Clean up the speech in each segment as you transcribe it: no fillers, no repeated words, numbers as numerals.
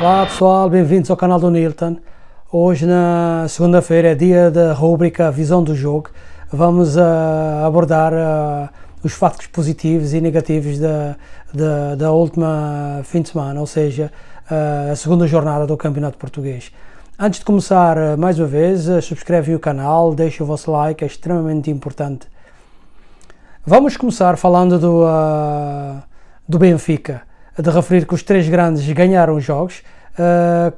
Olá pessoal, bem-vindos ao canal do Nilton. Hoje, na segunda-feira, é dia da rúbrica Visão do Jogo. Vamos abordar os factos positivos e negativos da última fim de semana, ou seja, a segunda jornada do Campeonato Português. Antes de começar, mais uma vez, subscrevem o canal, deixem o vosso like, é extremamente importante. Vamos começar falando do Benfica, de referir que os três grandes ganharam os jogos,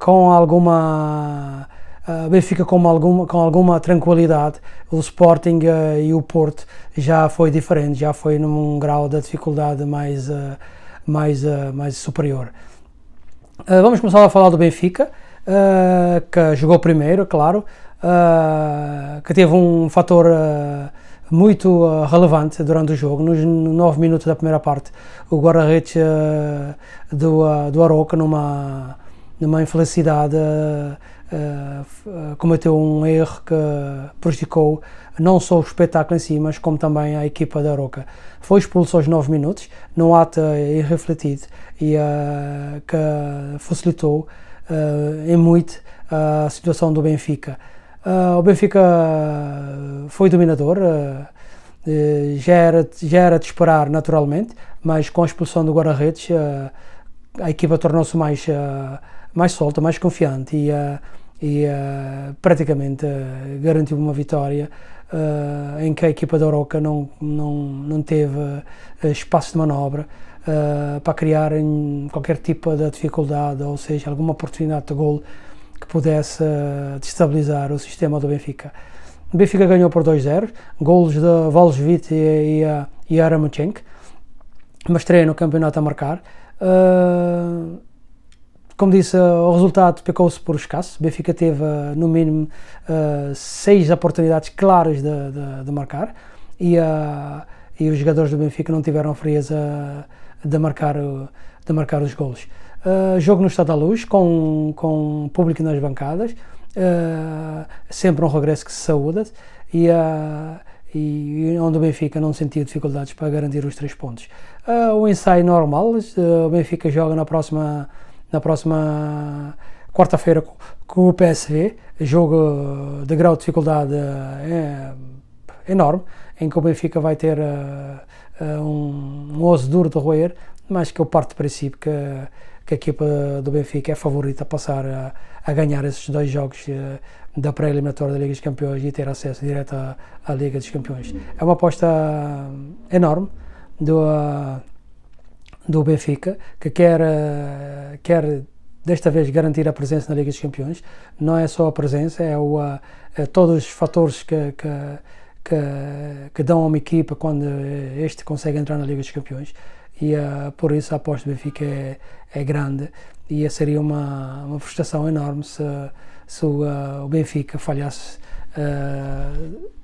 com alguma Benfica com alguma tranquilidade. O Sporting e o Porto já foi diferente, já foi num grau de dificuldade mais superior. Vamos começar a falar do Benfica, que jogou primeiro, claro, que teve um fator muito relevante durante o jogo. Nos 9 minutos da primeira parte, o guarda-redes do Arouca, numa infelicidade, cometeu um erro que prejudicou não só o espetáculo em si, mas como também a equipa da Arouca. Foi expulso aos 9 minutos, num ato irrefletido e que facilitou em muito a situação do Benfica. O Benfica foi dominador, já era de esperar naturalmente, mas com a expulsão do guarda-redes a equipa tornou-se mais solta, mais confiante e praticamente garantiu uma vitória em que a equipa da Arouca não teve espaço de manobra para criar qualquer tipo de dificuldade, ou seja, alguma oportunidade de golo que pudesse destabilizar o sistema do Benfica. O Benfica ganhou por 2-0, golos de Valsvit e Aramchenko, uma estreia no campeonato a marcar. Como disse, o resultado pecou-se por escasso. O Benfica teve no mínimo 6 oportunidades claras de marcar e os jogadores do Benfica não tiveram a frieza de marcar os golos. Jogo no Estádio da Luz, com público nas bancadas, sempre um regresso que se saúda e onde o Benfica não sentiu dificuldades para garantir os 3 pontos. O ensaio normal, o Benfica joga na próxima quarta-feira com o PSV, jogo de grau de dificuldade enorme, em que o Benfica vai ter um osso duro de roer, mas que eu parto do princípio que a equipa do Benfica é favorita a passar a ganhar esses 2 jogos da pré-eliminatória da Liga dos Campeões e ter acesso direto à Liga dos Campeões. É uma aposta enorme do Benfica, que quer desta vez garantir a presença na Liga dos Campeões. Não é só a presença, é todos os fatores que dão a uma equipa quando este consegue entrar na Liga dos Campeões. E por isso a aposta do Benfica é grande e seria uma frustração enorme se o Benfica falhasse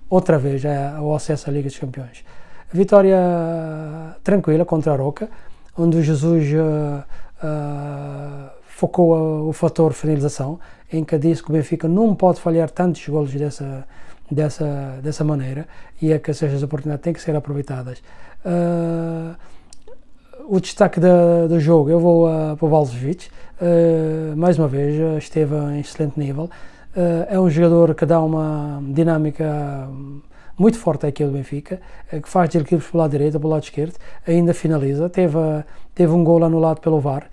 outra vez ao acesso à Liga dos Campeões. A vitória tranquila contra a Arouca, onde o Jesus focou o fator finalização, em que disse que o Benfica não pode falhar tantos golos dessa maneira e que essas oportunidades têm que ser aproveitadas. O destaque do jogo, eu vou para o Valsvit, mais uma vez esteve em excelente nível. É um jogador que dá uma dinâmica muito forte aqui do Benfica, que faz desequilíbrios pelo lado direito, pelo lado esquerdo, ainda finaliza. Teve um gol anulado pelo VAR,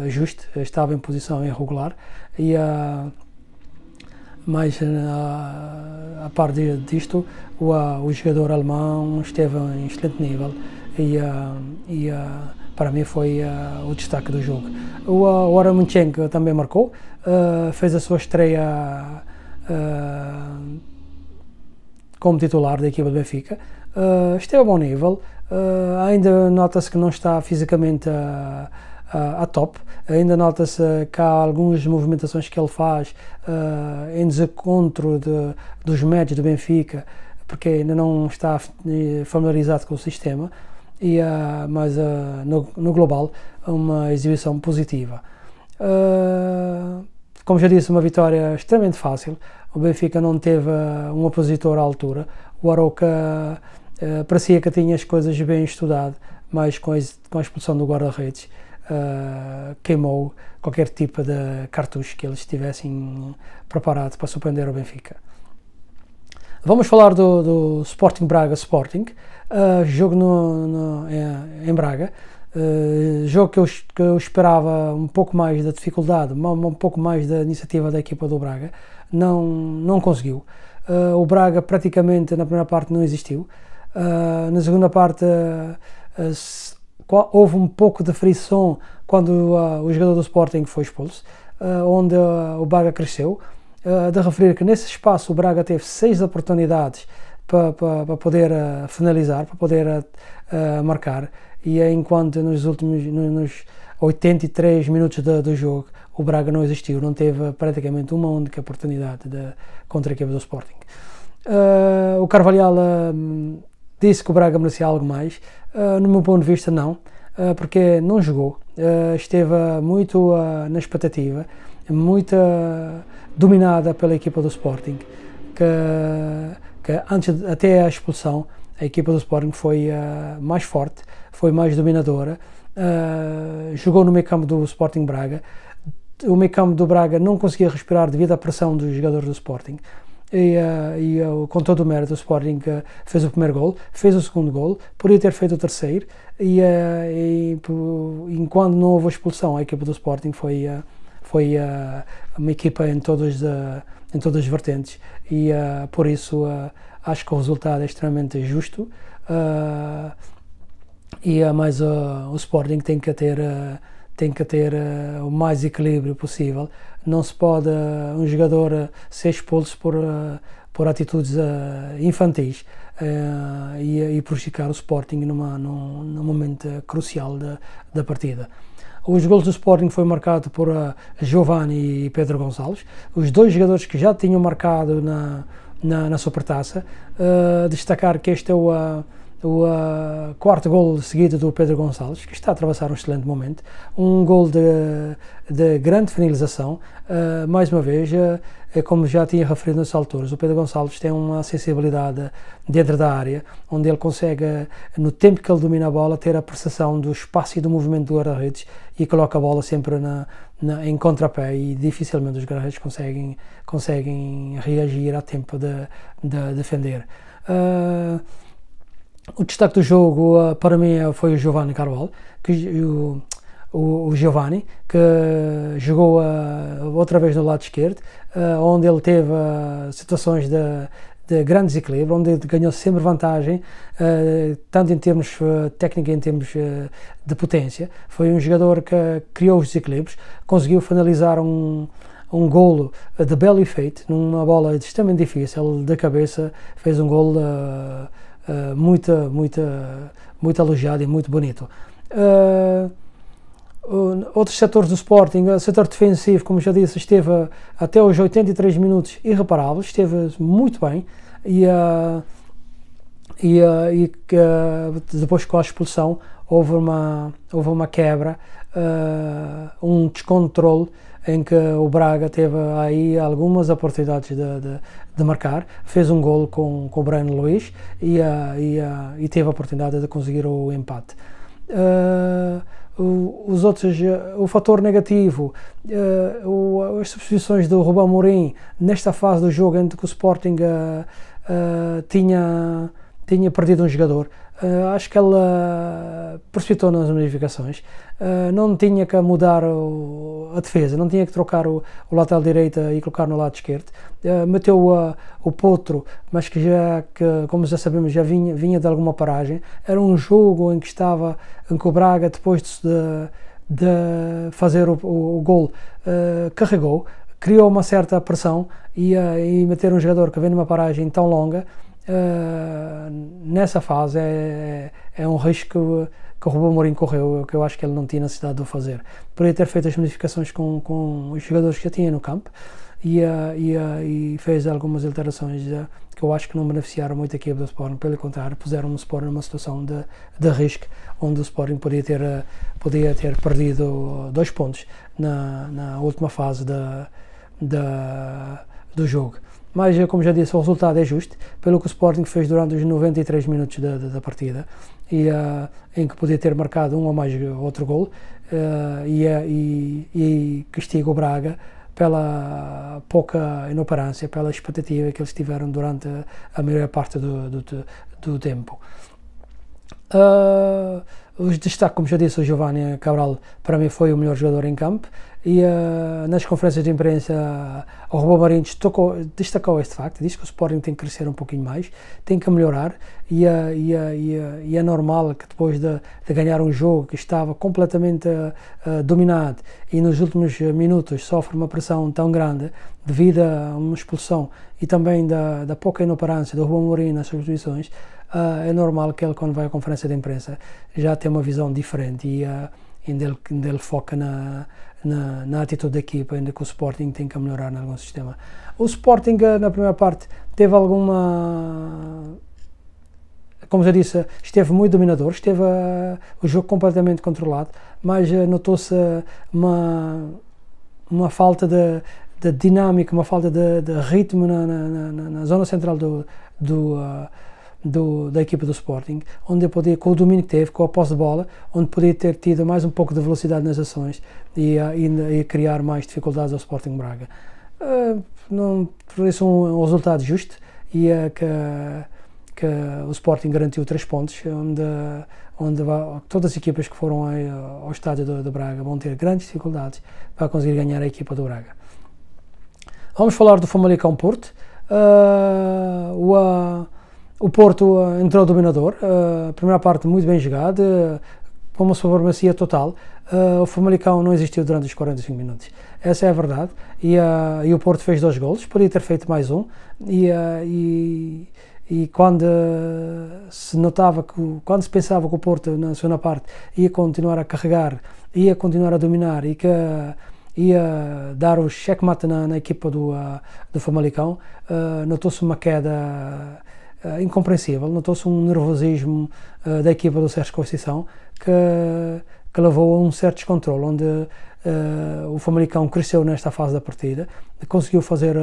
justo, estava em posição irregular, mas a par disto, o jogador alemão esteve em excelente nível e para mim foi o destaque do jogo. O Aramchenko também marcou, fez a sua estreia como titular da equipa do Benfica, esteve a bom nível, ainda nota-se que não está fisicamente a top, ainda nota-se que há algumas movimentações que ele faz em desencontro dos médios do Benfica, porque ainda não está familiarizado com o sistema, mas no global uma exibição positiva. Como já disse, uma vitória extremamente fácil. O Benfica não teve um opositor à altura. O Arouca parecia que tinha as coisas bem estudado, mas com a expulsão do guarda-redes queimou qualquer tipo de cartucho que eles tivessem preparado para surpreender o Benfica. Vamos falar do Sporting Braga Sporting, jogo em Braga, jogo que eu esperava um pouco mais da dificuldade, um pouco mais da iniciativa da equipa do Braga, não conseguiu. O Braga praticamente na primeira parte não existiu, na segunda parte houve um pouco de frição quando o jogador do Sporting foi expulso, onde o Braga cresceu. De referir que nesse espaço o Braga teve 6 oportunidades para poder finalizar, para poder marcar, e enquanto nos 83 minutos do jogo o Braga não existiu, não teve praticamente uma única oportunidade contra a equipa do Sporting. O Carvalhal disse que o Braga merecia algo mais, no meu ponto de vista não, porque não jogou, esteve muito na expectativa, muito dominada pela equipa do Sporting, que antes, até a expulsão, a equipa do Sporting foi mais forte, foi mais dominadora, jogou no meio campo do Sporting Braga. O meio campo do Braga não conseguia respirar devido à pressão dos jogadores do Sporting, e com todo o mérito o Sporting fez o primeiro gol, fez o segundo gol, podia ter feito o terceiro, e enquanto não houve a expulsão, a equipa do Sporting foi uma equipa em todas as vertentes, e por isso acho que o resultado é extremamente justo, mas o Sporting tem que ter o mais equilíbrio possível. Não se pode um jogador ser expulso por atitudes infantis e prejudicar o Sporting num momento crucial da partida. Os gols do Sporting foi marcado por Giovani e Pedro Gonçalves, os dois jogadores que já tinham marcado na Supertaça. Destacar que este é o quarto gol seguido do Pedro Gonçalves, que está a atravessar um excelente momento, um gol de grande finalização. Mais uma vez, como já tinha referido nas alturas, o Pedro Gonçalves tem uma sensibilidade dentro da área, onde ele consegue, no tempo que ele domina a bola, ter a percepção do espaço e do movimento do guarda-redes, e coloca a bola sempre em contrapé, e dificilmente os guarda-redes conseguem reagir a tempo de defender. O destaque do jogo para mim foi o Giovani Carvalho, o Giovani, que jogou outra vez no lado esquerdo, onde ele teve situações de grande desequilíbrio, onde ele ganhou sempre vantagem, tanto em termos técnicos, em termos de potência. Foi um jogador que criou os desequilíbrios, conseguiu finalizar um golo de belo efeito, numa bola extremamente difícil, ele de cabeça fez um golo muito elogiado e muito bonito. Outros setores do Sporting, o setor defensivo, como já disse, esteve até os 83 minutos irreparável, esteve muito bem, e depois, com a expulsão, houve uma quebra, um descontrole, em que o Braga teve aí algumas oportunidades de marcar, fez um golo com o Breno Luís, e teve a oportunidade de conseguir o empate. O fator negativo, as substituições do Rubão Amorim nesta fase do jogo, em que o Sporting tinha perdido um jogador. Acho que ela precipitou nas modificações, não tinha que mudar a defesa, não tinha que trocar o lateral direito e colocar no lado esquerdo. Meteu o Potro, mas que como já sabemos, já vinha de alguma paragem. Era um jogo em que o Braga, depois de fazer o gol, carregou, criou uma certa pressão, e meter um jogador que vem numa paragem tão longa, nessa fase é um risco que o Rubão Amorim correu, que eu acho que ele não tinha necessidade de o fazer. Poderia ter feito as modificações com os jogadores que já tinha no campo, e fez algumas alterações que eu acho que não beneficiaram muito a equipe do Sporting. Pelo contrário, puseram o Sporting numa situação de risco, onde o Sporting podia ter perdido 2 pontos na última fase do jogo. mas como já disse, o resultado é justo, pelo que o Sporting fez durante os 93 minutos da partida, e, em que podia ter marcado um ou mais outro gol, e castiga o Braga pela pouca inoperância, pela expectativa que eles tiveram durante a maior parte do tempo. Os destaques, como já disse, o Giovanni Cabral para mim foi o melhor jogador em campo, e nas conferências de imprensa o Rubão Marinho destacou este facto, diz que o Sporting tem que crescer um pouquinho mais, tem que melhorar, e é normal que depois de ganhar um jogo que estava completamente dominado e nos últimos minutos sofre uma pressão tão grande devido a uma expulsão e também da pouca inoperância do Rubão Marinho nas substituições, é normal que ele, quando vai à conferência de imprensa, já tenha uma visão diferente, e ainda ele foca na atitude da equipa, ainda que o Sporting tem que melhorar em algum sistema. O Sporting, na primeira parte, teve alguma... Como já disse, esteve muito dominador, esteve o jogo completamente controlado, mas notou-se uma falta de dinâmica, uma falta de ritmo na zona central da equipa do Sporting, onde podia, com o domínio que teve, com a posse de bola, onde podia ter tido mais um pouco de velocidade nas ações e criar mais dificuldades ao Sporting Braga. Por isso um resultado justo, e que o Sporting garantiu 3 pontos, onde todas as equipas que foram ao estádio de Braga vão ter grandes dificuldades para conseguir ganhar a equipa do Braga. Vamos falar do Famalicão-Porto. O Porto entrou dominador, a primeira parte muito bem jogada, com uma supremacia total. O Famalicão não existiu durante os 45 minutos, essa é a verdade, e o Porto fez 2 golos, podia ter feito mais um, e quando se notava quando se pensava que o Porto na segunda parte ia continuar a carregar, ia continuar a dominar e que ia dar o checkmate na equipa do Famalicão, notou-se uma queda incompreensível, notou-se um nervosismo da equipa do Sérgio Conceição que levou a um certo descontrole, onde o Famalicão cresceu nesta fase da partida, conseguiu fazer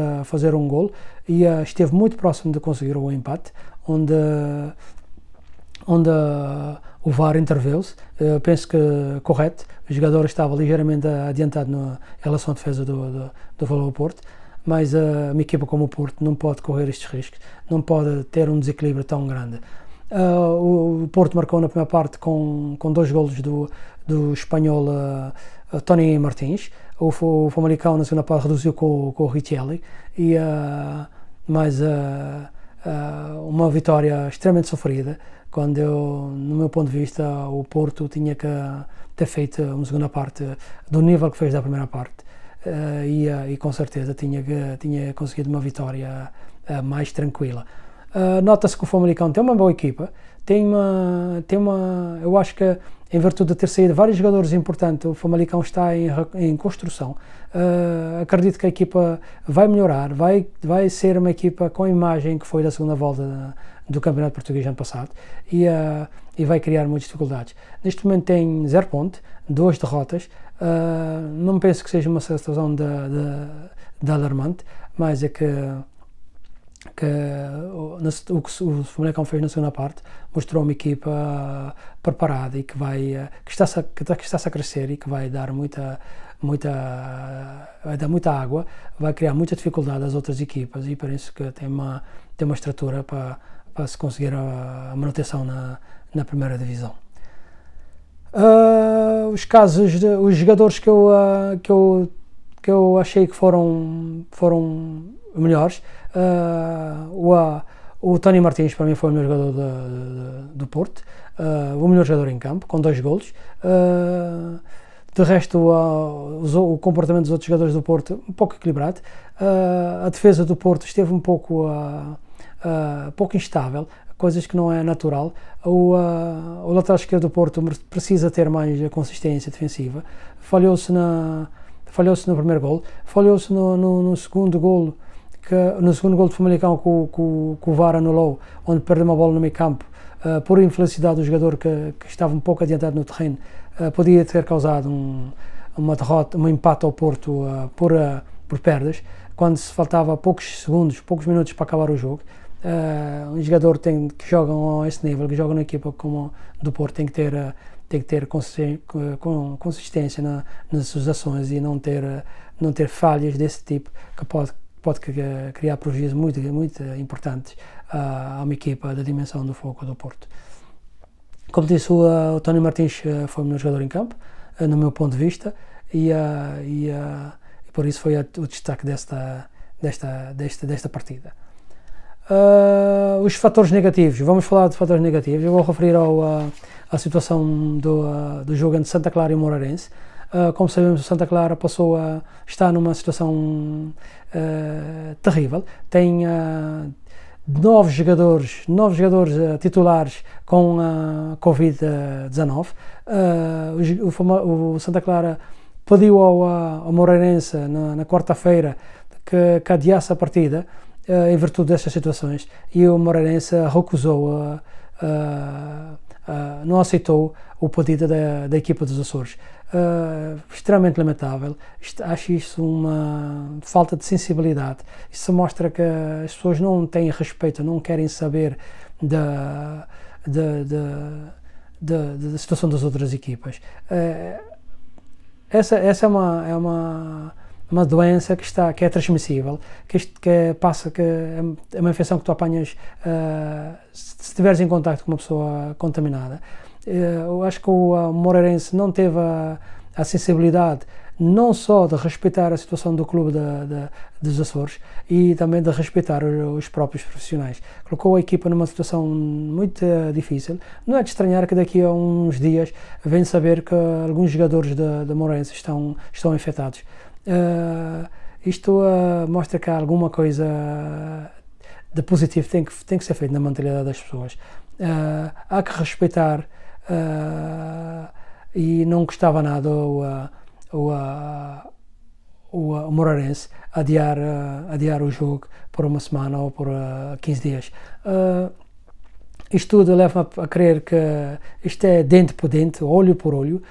um gol e esteve muito próximo de conseguir o empate, onde o VAR interveio-se, penso que correto, o jogador estava ligeiramente adiantado em relação à defesa do Futebol Porto, mas uma equipa como o Porto não pode correr estes riscos, não pode ter um desequilíbrio tão grande. O Porto marcou na primeira parte com 2 golos do espanhol Tony Martins. O Famalicão na segunda parte reduziu com o Richelli, mas uma vitória extremamente sofrida, quando no meu ponto de vista, o Porto tinha que ter feito uma segunda parte do nível que fez da primeira parte, e com certeza tinha conseguido uma vitória mais tranquila. Nota-se que o Famalicão tem uma boa equipa, eu acho que, em virtude de ter saído vários jogadores importantes, o Famalicão está em construção. Acredito que a equipa vai melhorar, vai ser uma equipa com a imagem que foi da segunda volta do Campeonato Português ano passado, e vai criar muitas dificuldades. Neste momento tem 0 pontos, 2 derrotas, não penso que seja uma situação de alarmante, mas é que o que o Famalicão fez na segunda parte mostrou uma equipa preparada e que está-se a crescer, e que vai dar muita água, vai criar muita dificuldade às outras equipas, e penso que tem uma estrutura para se conseguir a manutenção na primeira divisão. Os jogadores que eu achei que foram melhores, o Tony Martins para mim foi o melhor jogador do Porto, o melhor jogador em campo, com 2 golos. De resto, o comportamento dos outros jogadores do Porto um pouco equilibrado. A defesa do Porto esteve um pouco instável, coisas que não é natural. O lateral esquerdo do Porto precisa ter mais consistência defensiva. Falhou-se no primeiro gol, falhou-se no segundo gol, no segundo gol de Famalicão, que o VAR anulou, onde perdeu uma bola no meio campo, por infelicidade do jogador que estava um pouco adiantado no terreno. Podia ter causado uma derrota, um empate ao Porto por perdas, quando se faltava poucos segundos, poucos minutos para acabar o jogo. Um jogador que joga a esse nível, que joga na equipa como do Porto, tem que ter consistência nas suas ações e não ter falhas desse tipo que pode criar prejuízos muito importantes a uma equipa da dimensão do Fogo do Porto. Como disse, o Tony Martins foi o melhor jogador em campo, no meu ponto de vista, e por isso foi o destaque desta partida. Os fatores negativos, vamos falar de fatores negativos. Eu vou referir à situação do jogo entre Santa Clara e o Moreirense. Como sabemos, o Santa Clara está numa situação terrível. Tem 9 jogadores titulares com Covid-19. O Santa Clara pediu ao Moreirense na quarta-feira que adiasse a partida em virtude destas situações, e o Moreirense recusou, não aceitou o pedido da equipa dos Açores. Extremamente lamentável. Acho isso uma falta de sensibilidade. Isso mostra que as pessoas não têm respeito, não querem saber da situação das outras equipas. Essa é uma doença que é transmissível, que é uma infecção que tu apanhas se estiveres em contacto com uma pessoa contaminada. Eu acho que o Moreirense não teve a sensibilidade não só de respeitar a situação do clube dos Açores e também de respeitar os próprios profissionais. Colocou a equipa numa situação muito difícil. Não é de estranhar que daqui a uns dias venha saber que alguns jogadores da Moreirense estão infectados. Isto mostra que há alguma coisa de positivo tem que ser feito na mentalidade das pessoas. Há que respeitar, e não gostava nada o Moreirense adiar o jogo por uma semana ou por 15 dias. Isto tudo leva a crer que isto é dente por dente, olho por olho.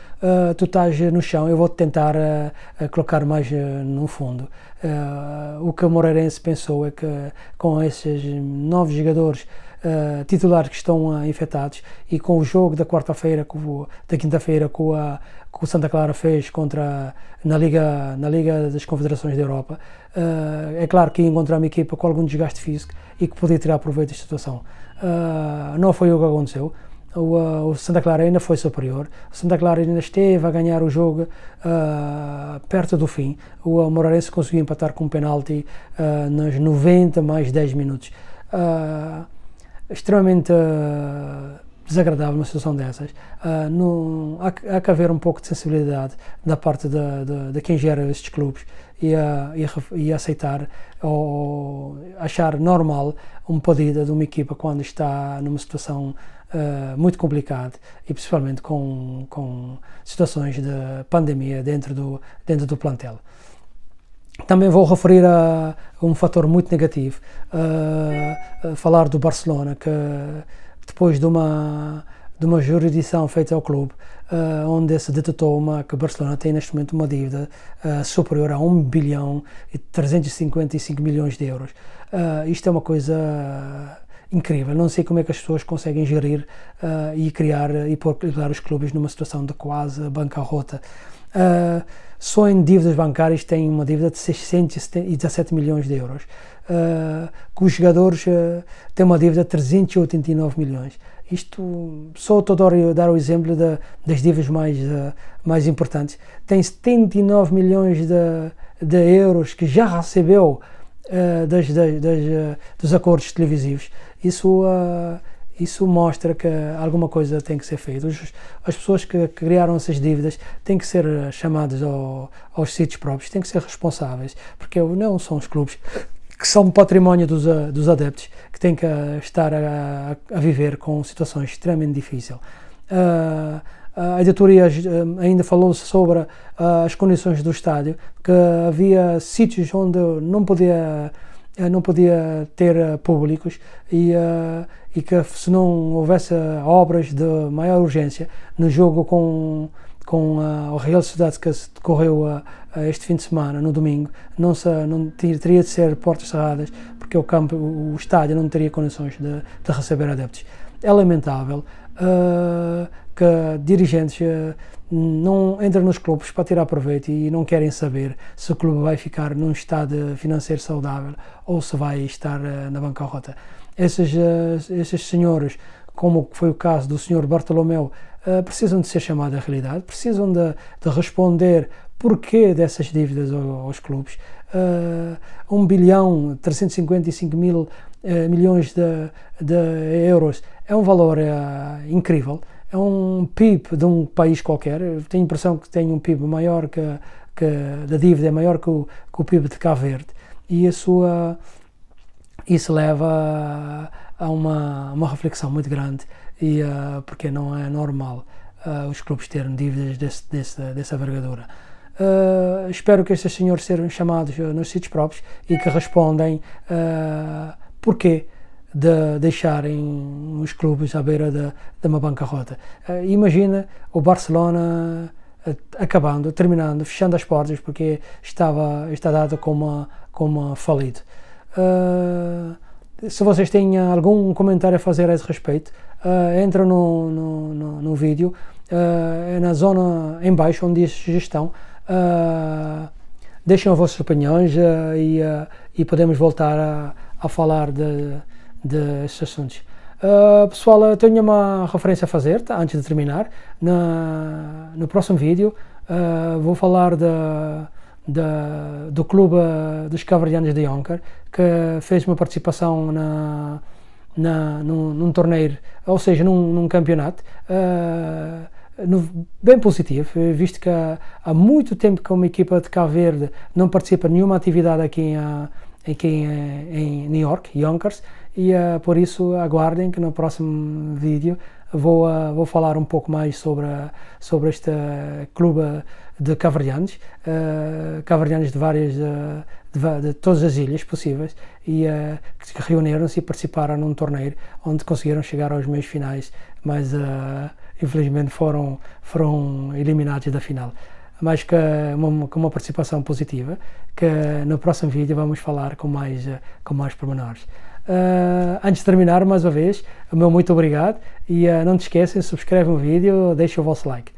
Tu estás no chão, eu vou-te tentar colocar mais no fundo. O que o Moreirense pensou é que com esses 9 jogadores titulares que estão infectados e com o jogo da quarta-feira, da quinta-feira que o Santa Clara fez na Liga das Confederações da Europa, é claro que ia encontrar uma equipa com algum desgaste físico e que podia tirar proveito da situação. Não foi o que aconteceu. O Santa Clara ainda foi superior. O Santa Clara ainda esteve a ganhar o jogo perto do fim. O Moreirense conseguiu empatar com um penalti nos 90 mais 10 minutos. Extremamente desagradável uma situação dessas. Há que haver um pouco de sensibilidade da parte de quem gera estes clubes e aceitar ou achar normal um pedido de uma equipa quando está numa situação muito complicada e principalmente com situações de pandemia dentro do plantel. Também vou referir a um fator muito negativo, falar do Barcelona, que depois de uma jurisdição feita ao clube, onde se detectou que o Barcelona tem neste momento uma dívida superior a 1 bilhão e 355 milhões de euros. Isto é uma coisa incrível. Não sei como é que as pessoas conseguem gerir e pôr os clubes numa situação de quase bancarrota. Só em dívidas bancárias tem uma dívida de 617 milhões de euros, que os jogadores têm uma dívida de 389 milhões. Isto, só estou a dar o exemplo das dívidas mais importantes. Tem 79 milhões de euros que já recebeu dos acordos televisivos. Isso mostra que alguma coisa tem que ser feita. As pessoas que criaram essas dívidas têm que ser chamadas aos sítios próprios, têm que ser responsáveis, porque não são os clubes que são património dos adeptos, que têm que estar a viver com situações extremamente difíceis. A editoria ainda falou sobre as condições do estádio, que havia sítios onde não podia ter públicos e que se não houvesse obras de maior urgência no jogo com com a Real Sociedade que se decorreu este fim de semana, no domingo, não teria de ser portas cerradas, porque o estádio não teria condições de receber adeptos. É lamentável que dirigentes não entram nos clubes para tirar proveito e não querem saber se o clube vai ficar num estado financeiro saudável ou se vai estar na bancarrota. Esses senhores, como foi o caso do senhor Bartolomeu, precisam de ser chamados à realidade, precisam de responder porquê dessas dívidas aos clubes. 1.355.000.000 de euros é um valor incrível, é um PIB de um país qualquer. Eu tenho a impressão que tem um PIB maior da dívida, é maior que o PIB de Cabo Verde, e isso leva a uma reflexão muito grande, porque não é normal os clubes terem dívidas dessa envergadura. Espero que estes senhores sejam chamados nos sítios próprios e que respondem porquê de deixarem os clubes à beira de uma bancarrota. Imagina o Barcelona terminando, fechando as portas porque está dado como falido. Se vocês têm algum comentário a fazer a esse respeito, entra no vídeo, na zona em baixo onde diz sugestão, deixem as vossas opiniões e podemos voltar a falar destes assuntos. Pessoal, eu tenho uma referência a fazer, antes de terminar. No próximo vídeo vou falar do clube dos Cabo-Verdianos de Jonker, que fez uma participação num torneio, ou seja, num campeonato bem positivo, visto que há muito tempo que uma equipa de Cabo Verde não participa de nenhuma atividade aqui em New York, Yonkers, e por isso aguardem que no próximo vídeo vou falar um pouco mais sobre este clube de Cabo-Verdianos, de todas as ilhas possíveis, e que reuniram-se e participaram num torneio onde conseguiram chegar aos meios finais, mas infelizmente foram eliminados da final. Mas com uma participação positiva, que no próximo vídeo vamos falar com mais pormenores. Antes de terminar, mais uma vez, o meu muito obrigado, e não te esqueçam, subscrevam o vídeo, deixem o vosso like.